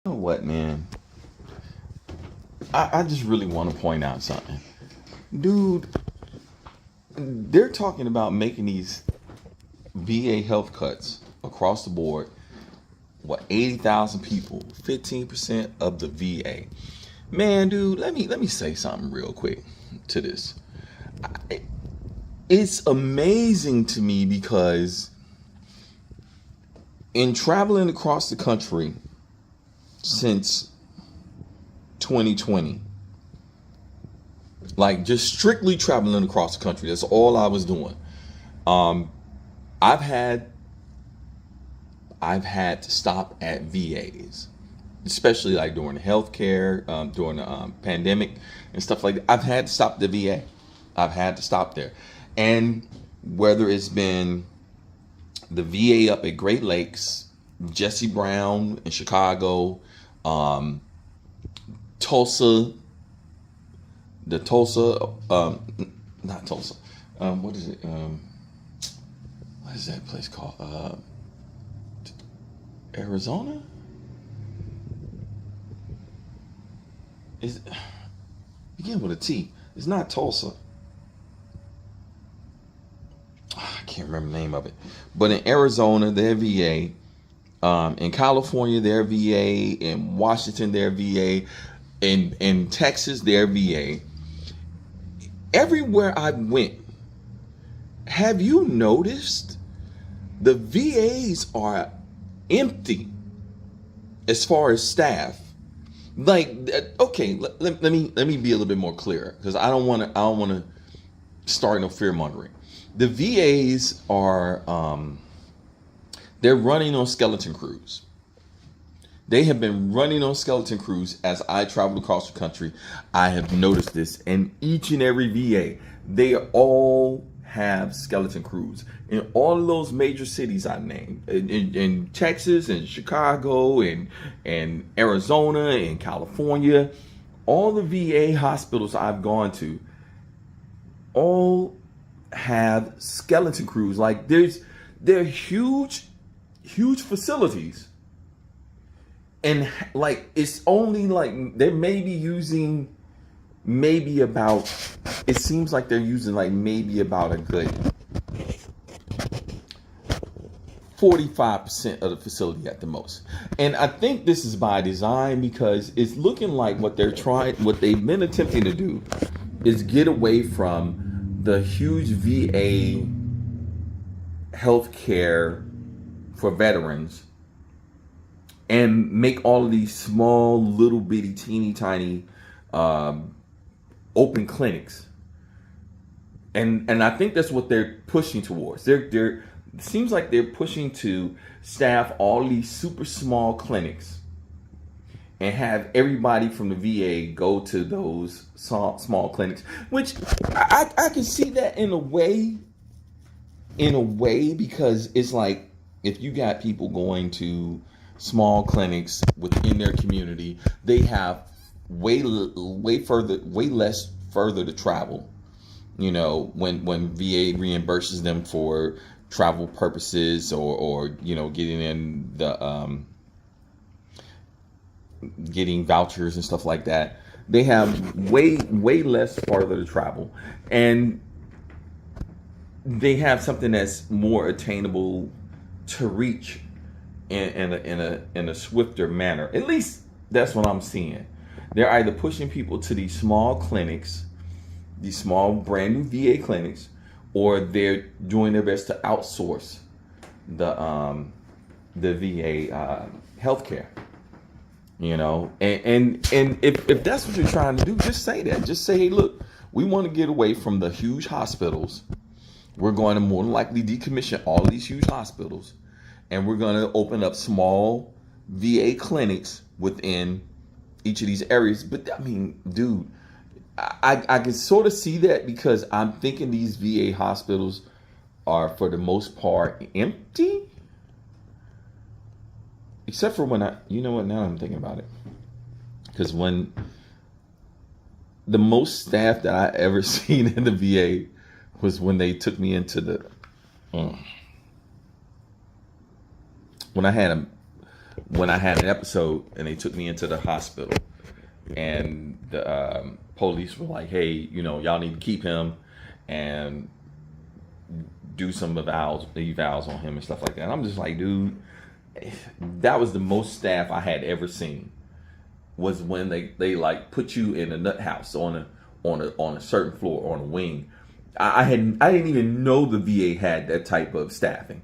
You know what, man? I just really want to point out something. Dude, they're talking about making these VA health cuts across the board. What, 80,000 people, 15% of the VA. Man, dude, let me say something real quick to this. It's amazing to me because in traveling across the country since 2020, like just strictly traveling across the country, that's all I was doing. I've had to stop at VAs, especially like during the healthcare, during the pandemic and stuff like that. I've had to stop the VA. I've had to stop there. And whether it's been the VA up at Great Lakes, Jesse Brown in Chicago, Tulsa, not Tulsa, what is it? What is that place called? Arizona? Is begin with a T. It's not Tulsa. I can't remember the name of it. But in Arizona, their VA. In California, their VA. In Washington, their VA. In Texas, their VA. Everywhere I went, have you noticed the VAs are empty as far as staff? Like, okay, let me be a little bit more clear, because I don't want to start no fear mongering. The VAs are they're running on skeleton crews. They have been running on skeleton crews as I traveled across the country. I have noticed this, and each and every VA, they all have skeleton crews in all of those major cities I named, in Texas and Chicago and Arizona and California. All the VA hospitals I've gone to all have skeleton crews. Like they're huge facilities, and like it's only like they may be using maybe about, it seems like they're using like maybe about a good 45% of the facility at the most. And I think this is by design, because it's looking like what they've been attempting to do is get away from the huge VA healthcare for veterans and make all of these small, little bitty, teeny tiny open clinics. And I think that's what they're pushing towards. It seems like they're pushing to staff all these super small clinics and have everybody from the VA go to those small clinics, which I can see that in a way, because it's like if you got people going to small clinics within their community, they have way less further to travel. You know, when VA reimburses them for travel purposes, or getting in the getting vouchers and stuff like that, they have way less farther to travel, and they have something that's more attainable to reach in a swifter manner. At least that's what I'm seeing. They're either pushing people to these small clinics, these small brand new VA clinics, or they're doing their best to outsource the VA healthcare. And if that's what you're trying to do, just say that. Just say, hey, look, we want to get away from the huge hospitals. We're going to more than likely decommission all of these huge hospitals, and we're going to open up small VA clinics within each of these areas. But I mean, dude, I can sort of see that, because I'm thinking these VA hospitals are for the most part empty, except for when now I'm thinking about it, because when the most staff that I ever seen in the VA was when they took me into the when I had when I had an episode and they took me into the hospital, and the police were like, hey, you know, y'all need to keep him and do some evals on him and stuff like that. And I'm just like, dude, that was the most staff I had ever seen, was when they like put you in a nut house on a certain floor, on a wing. I didn't even know the VA had that type of staffing.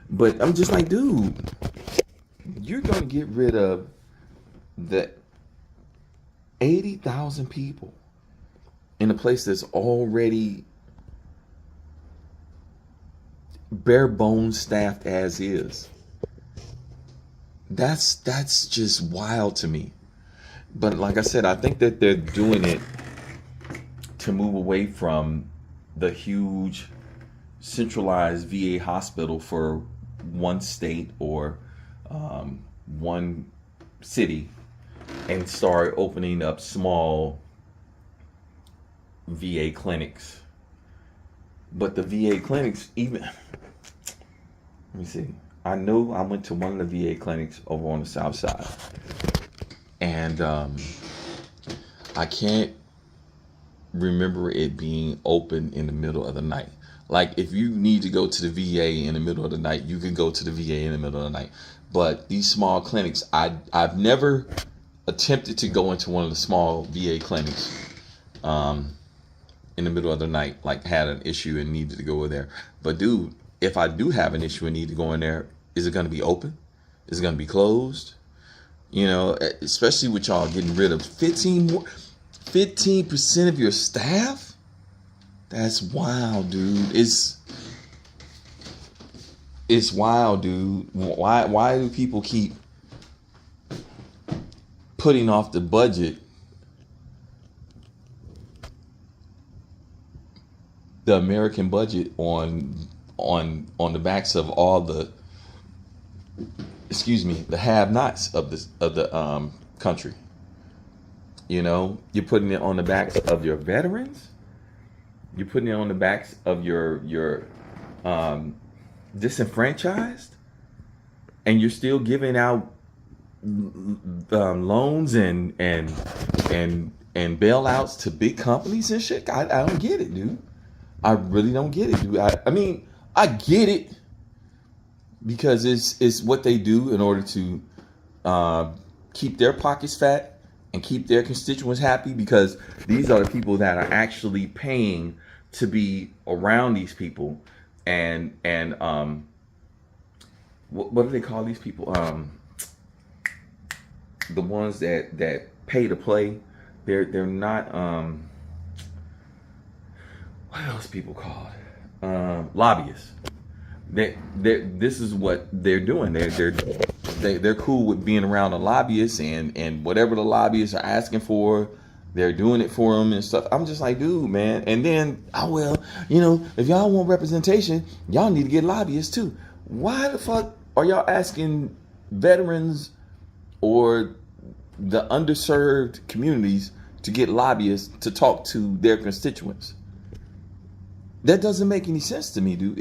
But I'm just like, dude, you're gonna get rid of the 80,000 people in a place that's already bare bones staffed as is. That's just wild to me. But like I said, I think that they're doing it to move away from the huge centralized VA hospital for one state or one city, and start opening up small VA clinics. But the VA clinics, even, let me see, I know I went to one of the VA clinics over on the south side, and I can't remember it being open in the middle of the night. Like, if you need to go to the VA in the middle of the night, you can go to the VA in the middle of the night. But these small clinics, I've never attempted to go into one of the small VA clinics in the middle of the night, like had an issue and needed to go in there. But dude, if I do have an issue and need to go in there, is it going to be open? Is it going to be closed? You know, especially with y'all getting rid of 15% of your staff. That's wild, dude. It's wild, dude. Why do people keep putting off the budget, the American budget, on the backs of all the, the have-nots of the country? You know, you're putting it on the backs of your veterans. You're putting it on the backs of your disenfranchised, and you're still giving out loans and bailouts to big companies and shit. I don't get it, dude. I really don't get it, dude. I mean, I get it because it's what they do in order to keep their pockets fat and keep their constituents happy, because these are the people that are actually paying to be around these people, and what do they call these people? The ones that pay to play. They're not what else people called? Lobbyists. This is what they're doing. They're cool with being around the lobbyists, and whatever the lobbyists are asking for, they're doing it for them and stuff. I'm just like, dude, man. And then, if y'all want representation, y'all need to get lobbyists too. Why the fuck are y'all asking veterans or the underserved communities to get lobbyists to talk to their constituents? That doesn't make any sense to me, dude.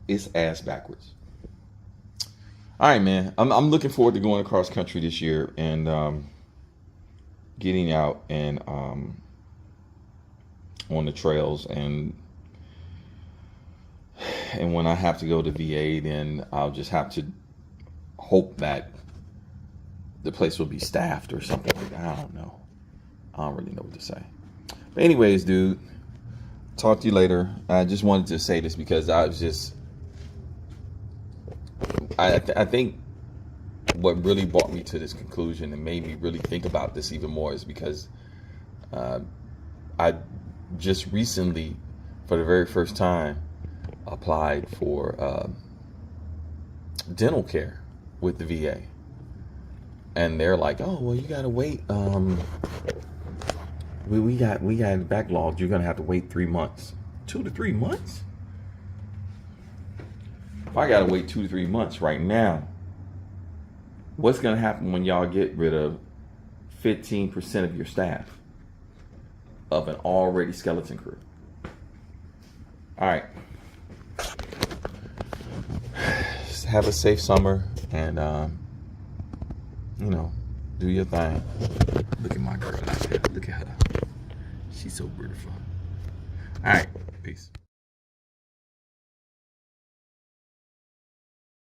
It's ass backwards. All right, man. I'm looking forward to going across country this year and getting out and on the trails, and when I have to go to VA, then I'll just have to hope that the place will be staffed or something like that. I don't know. I don't really know what to say. But anyways, dude, talk to you later. I just wanted to say this because I think what really brought me to this conclusion and made me really think about this even more is because I just recently, for the very first time, applied for dental care with the VA. And they're like, oh, well, you gotta wait. We got backlogged. You're gonna have to wait 3 months. 2 to 3 months? If I gotta wait 2 to 3 months right now, what's gonna happen when y'all get rid of 15% of your staff of an already skeleton crew? All right. have a safe summer, and you know, do your thing. Look at my girl out there. Look at her. She's so beautiful. All right, peace.